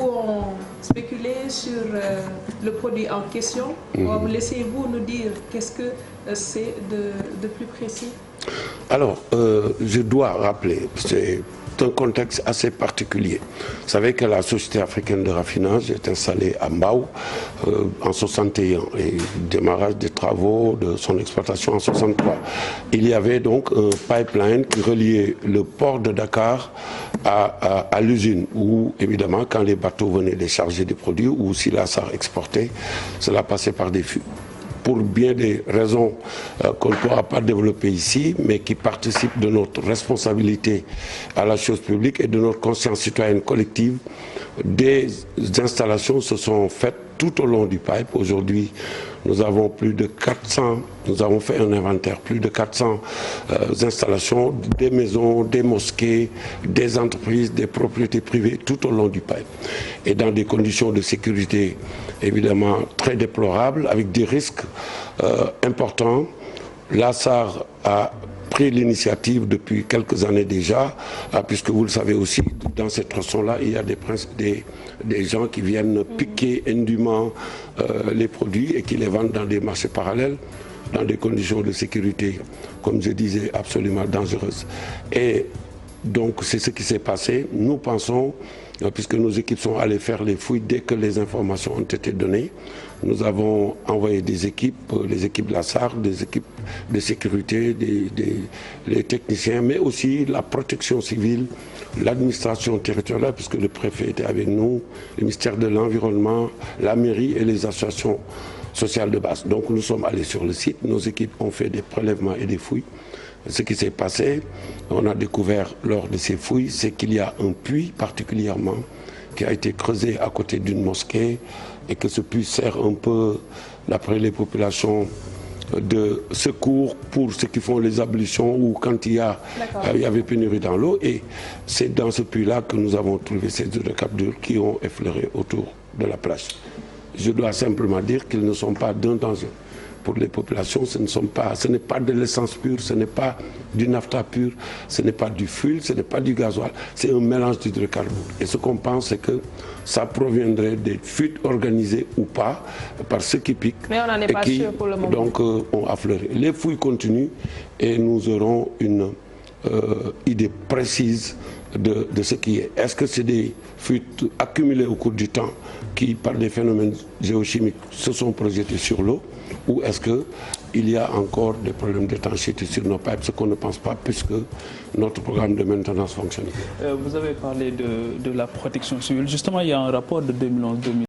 ont spéculé sur le produit en question. Laissez-vous nous dire qu'est-ce que c'est de plus précis? Alors, je dois rappeler, c'est un contexte assez particulier. Vous savez que la Société africaine de raffinage est installée à Mbao en 61 et démarrage des travaux de son exploitation en 63. Il y avait donc un pipeline qui reliait le port de Dakar à l'usine où, évidemment, quand les bateaux venaient décharger des produits ou si la SAR exportait, cela passait par des fûts. Pour bien des raisons qu'on ne pourra pas développer ici, mais qui participent de notre responsabilité à la chose publique et de notre conscience citoyenne collective, des installations se sont faites tout au long du pipe. Aujourd'hui, nous avons plus de 400, nous avons fait un inventaire, plus de 400 installations, des maisons, des mosquées, des entreprises, des propriétés privées tout au long du pipe. Et dans des conditions de sécurité évidemment très déplorables, avec des risques importants. La SAR a pris l'initiative depuis quelques années déjà, puisque vous le savez aussi, dans cette tronçon-là, il y a des gens qui viennent piquer indûment les produits et qui les vendent dans des marchés parallèles, dans des conditions de sécurité, comme je disais, absolument dangereuses. Et donc c'est ce qui s'est passé. Nous pensons, puisque nos équipes sont allées faire les fouilles dès que les informations ont été données, nous avons envoyé des équipes, les équipes de la SAR, des équipes de sécurité, les techniciens, mais aussi la protection civile, l'administration territoriale, puisque le préfet était avec nous, le ministère de l'Environnement, la mairie et les associations sociales de base. Donc nous sommes allés sur le site, nos équipes ont fait des prélèvements et des fouilles. Ce qui s'est passé, on a découvert lors de ces fouilles, c'est qu'il y a un puits particulièrement qui a été creusé à côté d'une mosquée et que ce puits sert un peu, d'après les populations, de secours pour ceux qui font les ablutions ou quand il y avait pénurie dans l'eau. Et c'est dans ce puits-là que nous avons trouvé ces hydrocarbures qui ont effleuré autour de la plage. Je dois simplement dire qu'ils ne sont pas d'un danger pour les populations, ce n'est pas de l'essence pure, ce n'est pas du naphtha pur, ce n'est pas du fuel, ce n'est pas du gasoil, c'est un mélange d'hydrocarbures. Et ce qu'on pense, c'est que ça proviendrait des fuites organisées ou pas par ceux qui piquent. Mais on n'en est pas sûr pour le moment. Donc ont affleuré. Les fouilles continuent et nous aurons une idée précise de ce qui est. Est-ce que c'est des fuites accumulées au cours du temps qui, par des phénomènes géochimiques, se sont projetées sur l'eau, ou est-ce qu'il y a encore des problèmes d'étanchéité sur nos pipes, ce qu'on ne pense pas puisque notre programme de maintenance fonctionne. Vous avez parlé de la protection civile. Justement, il y a un rapport de 2011-2012